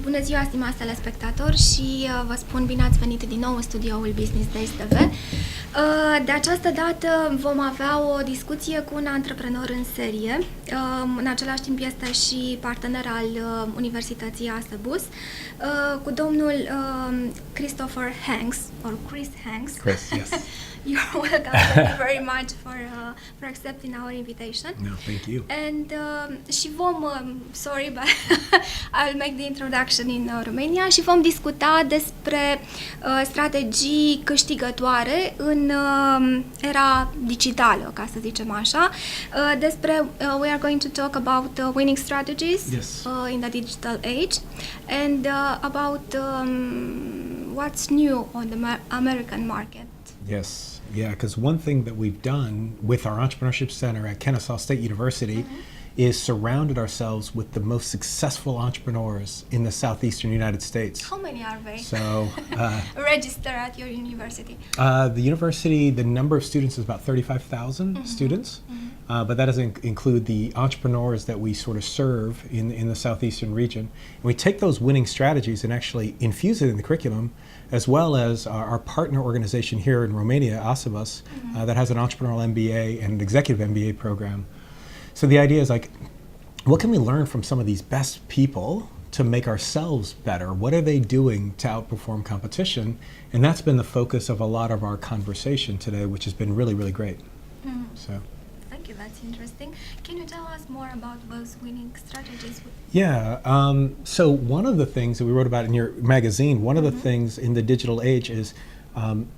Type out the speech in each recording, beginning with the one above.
Bună ziua, stimați telespectatori, și vă spun bine ați venit din nou în studioul Business Days TV. De această dată vom avea o discuție cu un antreprenor în serie. În același timp este și partener al Universității Asebus, cu domnul Christopher Hanks, or Chris Hanks. Chris, yes. You're welcome. Thank you very much for accepting our invitation. No, thank you. And și vom, sorry, but I'll make the introduction in Romania, și vom discuta despre strategii câștigătoare în era digitală, ca să zicem așa. We are going to talk about winning strategies, Yes. In the digital age, and about what's new on the American market. Yes, yeah, because one thing that we've done with our Entrepreneurship Center at Kennesaw State University is surrounded ourselves with the most successful entrepreneurs in the southeastern United States. How many are they? So, Register at your university. the university, the number of students is about 35,000 students, but that doesn't include the entrepreneurs that we sort of serve in the southeastern region. And we take those winning strategies and actually infuse it in the curriculum, as well as our partner organization here in Romania, Asebus, that has an entrepreneurial MBA and an executive MBA program. So the idea is like, what can we learn from some of these best people to make ourselves better? What are they doing to outperform competition? And that's been the focus of a lot of our conversation today, which has been really, really great. So. Thank you, that's interesting. Can you tell us more about those winning strategies? Yeah, so one of the things that we wrote about in your magazine, one of the things in the digital age is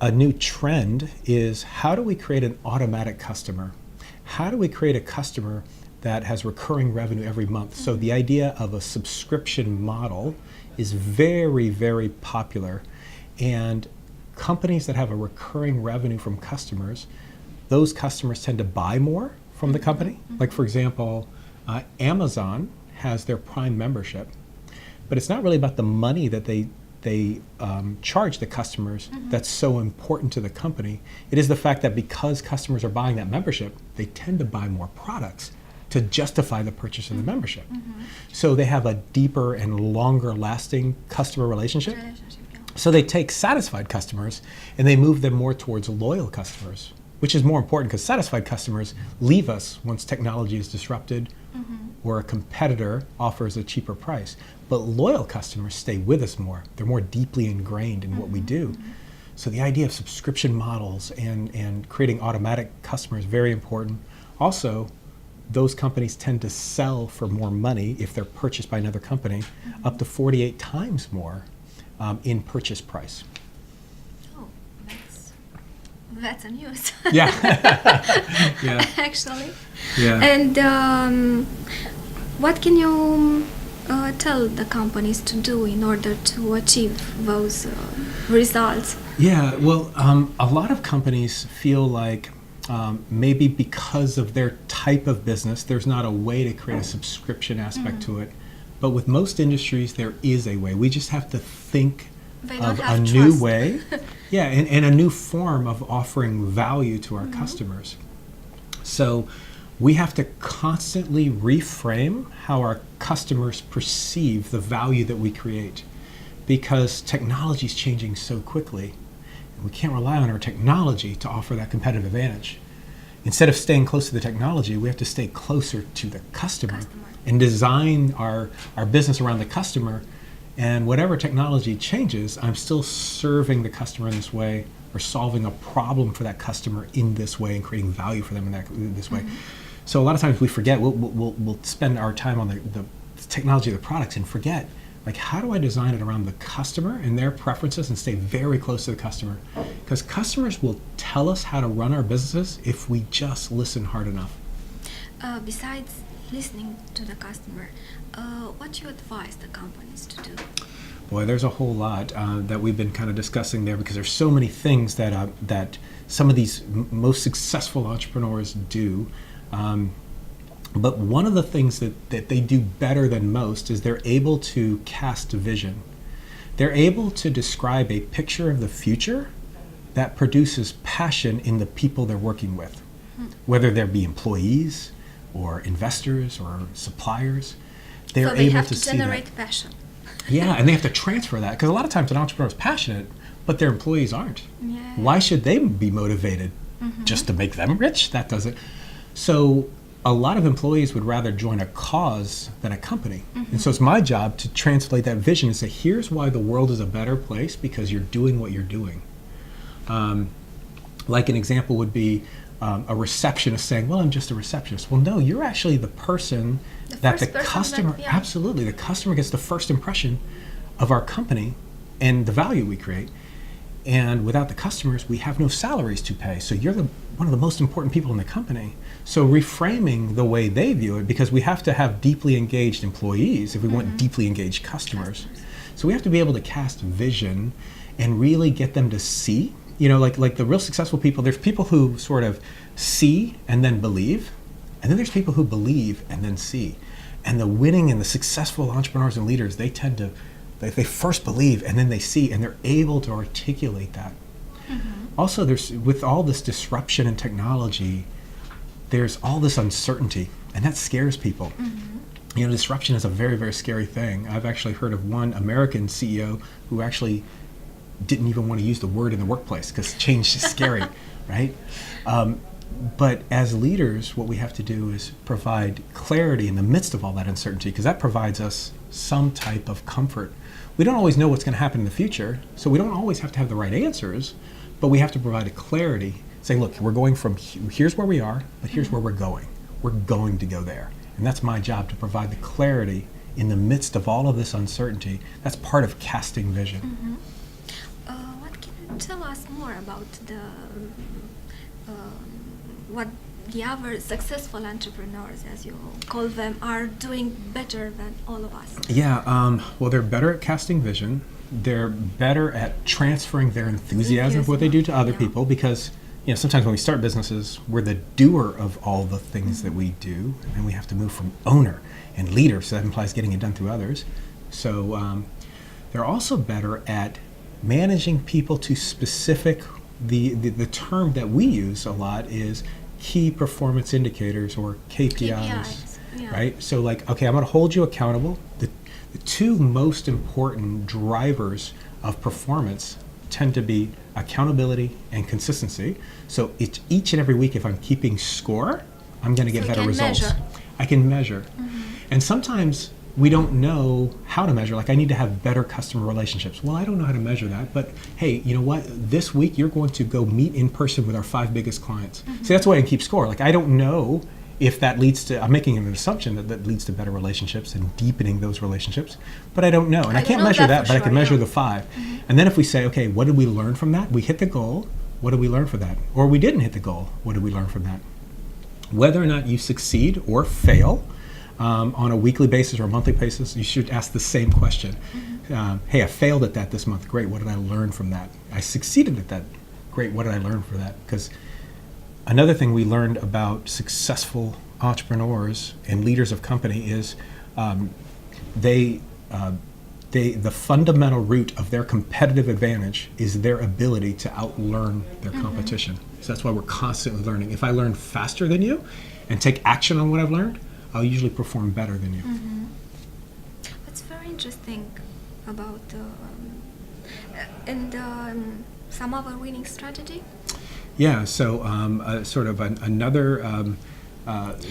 a new trend is, how do we create an automatic customer? How do we create a customer that has recurring revenue every month? So the idea of a subscription model is very, very popular. And companies that have a recurring revenue from customers, those customers tend to buy more from the company. Like, for example, Amazon has their Prime membership, but it's not really about the money that they charge the customers that's so important to the company. It is the fact that because customers are buying that membership, they tend to buy more products to justify the purchase of the membership. So they have a deeper and longer lasting customer relationship. So they take satisfied customers and they move them more towards loyal customers, which is more important because satisfied customers leave us once technology is disrupted or a competitor offers a cheaper price. But loyal customers stay with us more. They're more deeply ingrained in what we do. So the idea of subscription models and creating automatic customers is very important. Also, those companies tend to sell for more money if they're purchased by another company, up to 48 times more in purchase price. That's a news. Yeah. Yeah. Actually. Yeah. And what can you tell the companies to do in order to achieve those results? Yeah, well, a lot of companies feel like maybe because of their type of business, there's not a way to create a subscription aspect to it. But with most industries, there is a way. We just have to think of a new way, and a new form of offering value to our customers. So we have to constantly reframe how our customers perceive the value that we create, because technology is changing so quickly. And we can't rely on our technology to offer that competitive advantage. Instead of staying close to the technology, we have to stay closer to the customer and design our business around the customer. And whatever technology changes, I'm still serving the customer in this way, or solving a problem for that customer in this way, and creating value for them in this way. So a lot of times we forget, we'll spend our time on the technology of the products and forget, like, how do I design it around the customer and their preferences and stay very close to the customer? Because customers will tell us how to run our businesses if we just listen hard enough. Besides listening to the customer, what do you advise the companies to do? Boy, there's a whole lot that we've been kind of discussing there, because there's so many things that some of these most successful entrepreneurs do. But one of the things that they do better than most is they're able to cast a vision. They're able to describe a picture of the future that produces passion in the people they're working with, whether there be employees or investors or suppliers. So they have to generate passion. Yeah, and they have to transfer that, because a lot of times an entrepreneur is passionate, but their employees aren't. Yeah. Why should they be motivated just to make them rich? That doesn't. So a lot of employees would rather join a cause than a company. And so it's my job to translate that vision and say, here's why the world is a better place, because you're doing what you're doing. Like an example would be a receptionist saying, well, I'm just a receptionist. Well, no, you're actually the person that the customer, absolutely, the customer gets the first impression of our company and the value we create. And without the customers, we have no salaries to pay. So you're one of the most important people in the company. So reframing the way they view it, because we have to have deeply engaged employees if we want deeply engaged customers. So we have to be able to cast vision and really get them to see. You know, like the real successful people, there's people who sort of see and then believe, and then there's people who believe and then see. And the winning and the successful entrepreneurs and leaders, they tend to, they first believe and then they see, and they're able to articulate that. Also, there's, with all this disruption in technology, there's all this uncertainty, and that scares people. You know, disruption is a very, very scary thing. I've actually heard of one American CEO who actually didn't even want to use the word in the workplace because change is scary, right? But as leaders, what we have to do is provide clarity in the midst of all that uncertainty, because that provides us some type of comfort. We don't always know what's going to happen in the future, so we don't always have to have the right answers, but we have to provide a clarity, saying, look, we're going from, here's where we are, but here's where we're going. We're going to go there. And that's my job, to provide the clarity in the midst of all of this uncertainty. That's part of casting vision. What can you tell us more about the what the other successful entrepreneurs, as you call them, are doing better than all of us? Yeah, well, they're better at casting vision. They're better at transferring their enthusiasm for what they do to other people, because you know, sometimes when we start businesses, we're the doer of all the things that we do, and we have to move from owner and leader, so that implies getting it done through others. So they're also better at managing people to specific, the term that we use a lot is key performance indicators, or KPIs. Right? So like, okay, I'm going to hold you accountable. The two most important drivers of performance tend to be accountability and consistency. So it's each and every week, if I'm keeping score, I'm going to get better results. Measure. I can measure. And sometimes we don't know how to measure. Like, I need to have better customer relationships. Well, I don't know how to measure that, but hey, you know what? This week you're going to go meet in person with our 5 biggest clients. So that's why I can keep score. Like, I don't know if that leads to, I'm making an assumption that leads to better relationships and deepening those relationships, but I don't know. And I can't measure that, but I can measure the 5. And then if we say, okay, what did we learn from that? We hit the goal. What did we learn from that? Or we didn't hit the goal. What did we learn from that? Whether or not you succeed or fail on a weekly basis or a monthly basis, you should ask the same question. Hey, I failed at that this month. Great. What did I learn from that? I succeeded at that. Great. What did I learn from that? Because another thing we learned about successful entrepreneurs and leaders of company is the fundamental root of their competitive advantage is their ability to outlearn their competition. So that's why we're constantly learning. If I learn faster than you and take action on what I've learned, I'll usually perform better than you. What's very interesting about some other winning strategy? Yeah, so sort of another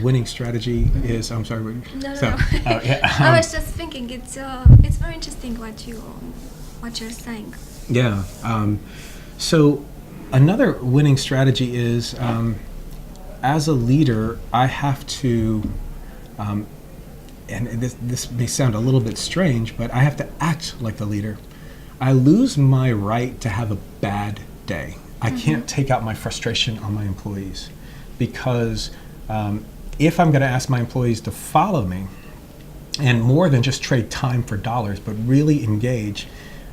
winning strategy is, I'm sorry. No. Yeah, I was just thinking it's very interesting what you're saying. Yeah. So another winning strategy is, as a leader, I have to, and this may sound a little bit strange, but I have to act like the leader. I lose my right to have a bad day. I can't take out my frustration on my employees, because if I'm going to ask my employees to follow me, and more than just trade time for dollars, but really engage,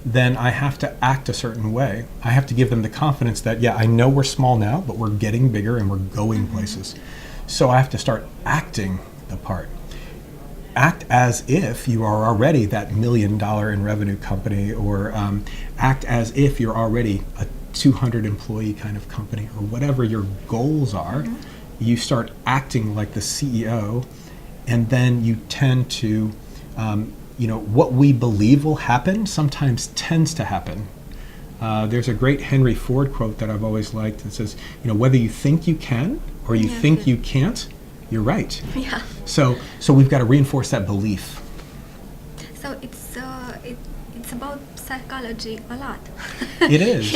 then I have to act a certain way. I have to give them the confidence that, yeah, I know we're small now, but we're getting bigger and we're going places. So I have to start acting the part. Act as if you are already that $1 million in revenue company, or act as if you're already a 200 employee kind of company, or whatever your goals are. You start acting like the CEO, and then you tend to what we believe will happen sometimes tends to happen. There's a great Henry Ford quote that I've always liked that says, whether you think you can or you think you can't, you're right. Yeah. So we've got to reinforce that belief. So it's about psychology a lot. It is.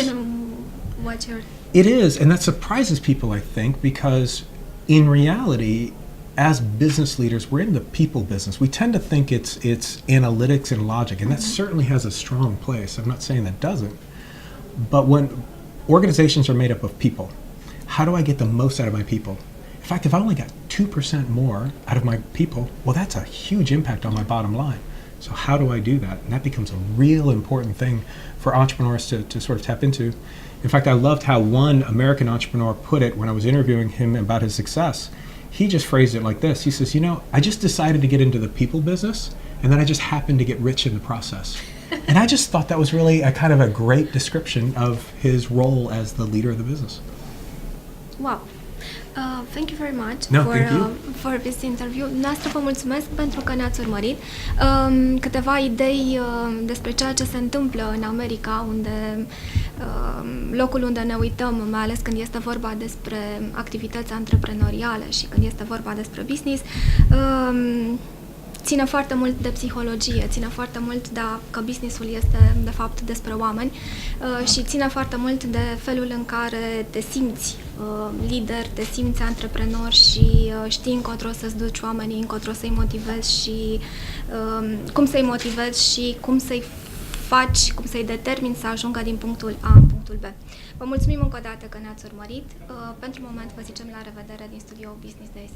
It is, and that surprises people, I think, because in reality, as business leaders, we're in the people business. We tend to think it's analytics and logic, and that certainly has a strong place. I'm not saying that doesn't. But when organizations are made up of people, how do I get the most out of my people? In fact, if I only got 2% more out of my people, well, that's a huge impact on my bottom line. So how do I do that? And that becomes a real important thing for entrepreneurs to sort of tap into. In fact, I loved how one American entrepreneur put it when I was interviewing him about his success. He just phrased it like this. He says, I just decided to get into the people business, and then I just happened to get rich in the process. And I just thought that was really a kind of a great description of his role as the leader of the business. Wow. Thank you very much for this interview. Noastră vă mulțumesc pentru că ne-ați urmărit. Câteva idei despre ceea ce se întâmplă în America, unde locul unde ne uităm, mai ales când este vorba despre activități antreprenoriale și când este vorba despre business, ține foarte mult de psihologie, ține foarte mult că businessul este de fapt despre oameni și ține foarte mult de felul în care te simți lider, te simți antreprenor și știi încotro să-ți duci oamenii, încotro să-i motivezi și cum să-i motivezi și cum să-i faci, cum să-i determini să ajungă din punctul A în punctul B. Vă mulțumim încă o dată că ne-ați urmărit. Pentru moment vă zicem la revedere din studioul Business Days.